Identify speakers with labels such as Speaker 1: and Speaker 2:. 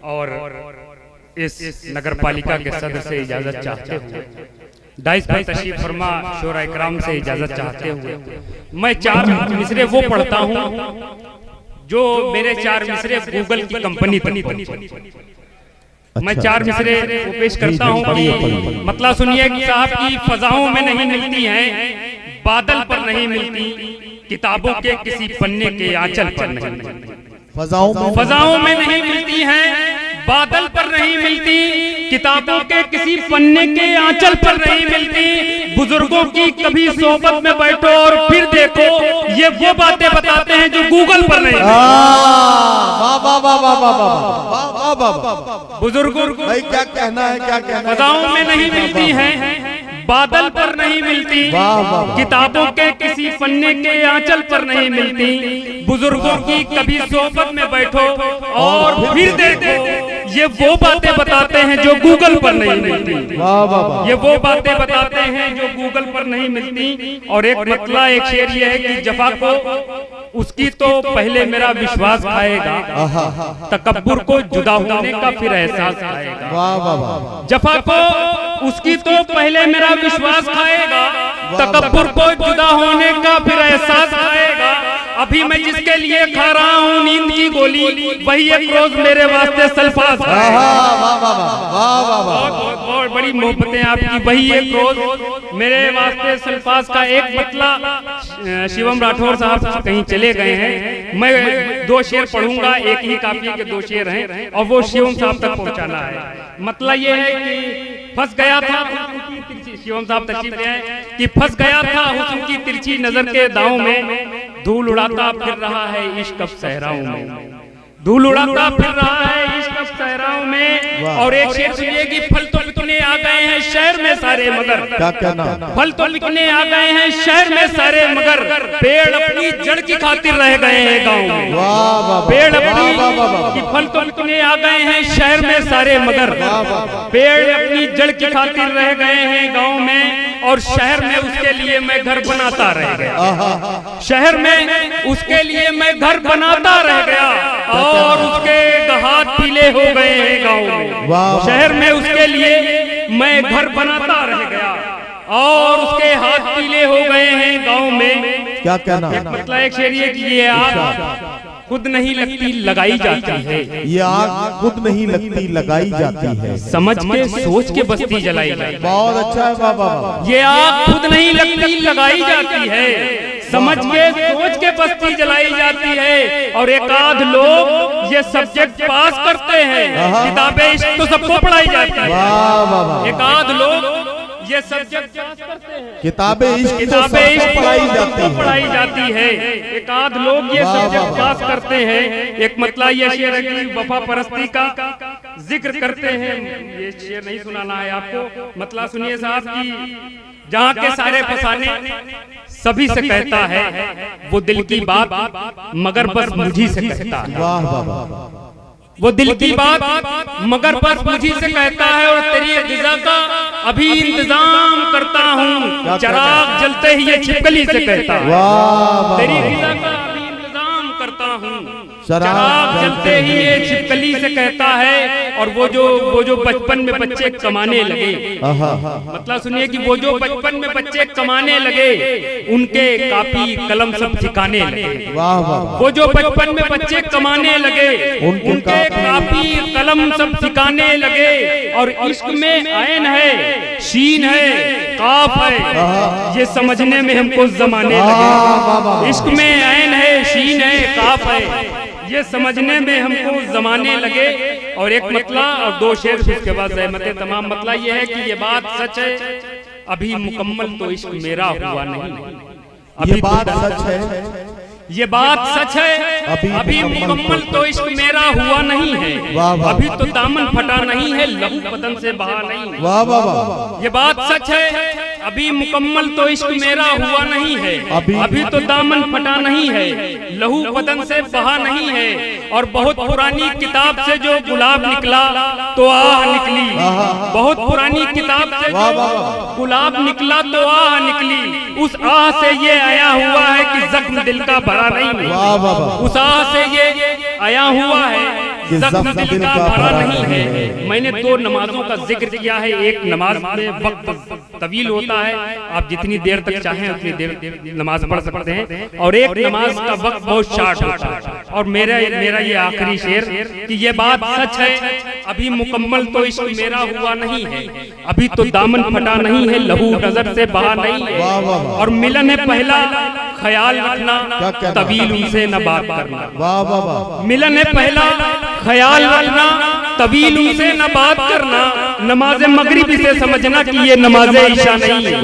Speaker 1: और इस नगर पालिका के सदस्य से इजाजत चाहते हुए, डाइस पर तशरीफ फरमा शोरा इकराम से इजाजत चाहते हुए मैं 4 मिसरे वो पढ़ता हूँ जो मेरे 4 मिसरे गूगल की कंपनी तक। मैं 4 मिसरे वो पेश करता हूँ कि मतलब सुनिए कि साहब की फजाओं में नहीं मिलती हैं, बादल पर नहीं मिलती, किताबों के किसी पन्ने के आंचल पर नहीं मिलती। फजाओं में नहीं मिलती हैं, बादल पर नहीं मिलती, किताबों के किसी पन्ने के आंचल पर नहीं मिलती। बुजुर्गों की कभी सोबत में बैठो और फिर देखो, ये वो बातें बताते हैं जो गूगल पर नहीं मिलती। बुजुर्गों
Speaker 2: भाई क्या कहना है, क्या कहना है?
Speaker 1: फजाओं में नहीं मिलती हैं, बादल पर नहीं मिलती, किताबों के किसी पन्ने के आंचल पर नहीं मिलती। बुजुर्गों की कभी सोबत में बैठो और फिर देखो, ये वो बातें बताते हैं जो गूगल पर नहीं मिलती। ये वो बातें बताते हैं जो गूगल पर नहीं मिलती। और एक मतलब एक शेर ये है कि जफा को उसकी तो पहले मेरा विश्वास खाएगा, तकब्बुर को जुदा होने का फिर एहसास आएगा। जफा को उसकी तो पहले मेरा विश्वास खाएगा, तकब्बुर को जुदा होने का फिर एहसास आएगा। अभी मैं जिसके लिए खा रहा हूँ नींद की गोली, वही एक रोज मेरे वास्ते सल्फास खाएगा। बहुत बड़ी मोहब्बतें आपकी। वही एक रोज मेरे वास्ते सल्फास का एक मतला शिवम राठौर साहब कहीं चले गए हैं। मैं 2 शेर पढ़ूंगा, एक ही काफी के 2 शेर हैं और वो शिवम साहब तक पहुंचाना है। मतलब ये है कि फंस गया था, शिवम साहब तशरीफ ले आए कि फंस गया था हुस्न की तिरछी नजर के दांव में, धूल उड़ाता फिर रहा है इश्क अब सहराओं में, धूल उड़ाता फिर रहा है इश्क अब सहराओं में। और एक शेर सुनिए कि फल तो बिकने आ गए हैं शहर में सारे मगर,
Speaker 2: क्या कहना?
Speaker 1: फल तो बिकने आ गए हैं शहर में सारे मगर, पेड़ अपनी जड़ की खातिर रह गए हैं गाँव में। पेड़ अपनी फल तो बिकने आ गए हैं शहर में सारे मगर, पेड़ अपनी जड़ की खातिर रह गए हैं गाँव में। और शहर में उसके लिए मैं घर बनाता रह गया, शहर में उसके लिए मैं घर बनाता रह गया, और उसके हाथ पीले हो गए हैं गाँव में। शहर में उसके लिए मैं घर बनाता रह गया और उसके हाथ पीले हो गए हैं गाँव में।
Speaker 2: क्या कहना?
Speaker 1: मतलब एक शेर ये कि ये आग खुद नहीं लगती लगाई जाती है,
Speaker 2: ये आग खुद नहीं लगती लगाई जाती है,
Speaker 1: समझ के सोच के बस्ती जलाई जाती है।
Speaker 2: बहुत अच्छा है बाबा।
Speaker 1: ये आग खुद नहीं लगती लगाई जाती है, समझ के सोच के बस्ती जलाई जाती है। और एक आध लोग ये सब्जेक्ट पास करते हैं, किताबें इश्क तो सबको पढ़ाई जाती है। एक आध लोग ये सब्जेक्ट पास करते हैं,
Speaker 2: किताबें इश्क
Speaker 1: पढ़ाई जाती है। एक आध लोग ये सब्जेक्ट पास करते हैं। एक मतलब ये शेर है कि वफा परस्ती का जिक्र करते हैं। ये शेर नहीं सुनाना है आपको, मतलब सुनिए साहब की जहाँ के सारे फसाने सभी से कहता है, वो दिल की बात मगर बस मुझी से कहता है। वो दिल की बात मगर बस मुझी से कहता है, और तेरी ग़िज़ा का अभी इंतजाम करता हूँ, चराग जलते ही ये छिपकली से कहता है। तेरी ग़िज़ा का अभी इंतजाम करता हूँ, चराग जलते ही ये छिपकली से कहता है। और वो जो बचपन में बच्चे कमाने लगे, मतलब सुनिए कि वो जो बचपन में बच्चे कमाने लगे, उनके कापी कलम सब सिखाने लगे। वो जो बचपन में बच्चे कमाने लगे, उनके कापी कलम सब सिखाने लगे। और इश्क में ऐन है, शीन है, काफ है, ये समझने में हमको जमाने लगे। इश्क में ऐन है, शीन है, काफ है, ये समझने में हमको जमाने लगे। और एक मतला और 2 शेर, उसके बाद रहमतें तमाम। मतला ये है कि ये बात सच है, अभी मुकम्मल तो इश्क मेरा हुआ नहीं।
Speaker 2: ये बात सच है,
Speaker 1: ये बात सच है, अभी मुकम्मल तो इश्क मेरा हुआ नहीं है। अभी तो दामन फटा नहीं है, लहू बदन से बहा नहीं।
Speaker 2: वाह वाह वाह।
Speaker 1: ये बात सच है, अभी मुकम्मल तो इश्क मेरा हुआ नहीं है। अभी तो दामन फटा नहीं है, लहू बदन से बहा नहीं है। और बहुत पुरानी किताब से जो गुलाब निकला तो आह निकली, बहुत पुरानी किताब से जो गुलाब निकला तो आह निकली। उस आह से ये आया हुआ है कि जख्म दिल का भरा नहीं। उस आह से ये आया हुआ है, जख्म दिल का भरा नहीं है। मैंने 2 नमाजों का जिक्र किया है। एक नमाज में वक्त तवील होता है, आप जितनी देर तक चाहें उतनी देर नमाज पढ़ सकते हैं, और एक नमाज का वक्त बहुत शॉर्ट होता है। और मेरा ये आखिरी शेर कि ये बात सच है, अभी मुकम्मल तो इश्क मेरा हुआ नहीं है, अभी तो दामन फटा नहीं है, लहू नजर से बहा नहीं है, और मिलन है पहला, ख्याल रखना तवील उनसे न बात करना। मिलन है पहला, ख्याल रखना तवील उनसे न बात करना। नमाज मगरिब से समझना कि ये नमाज ईशा नहीं है।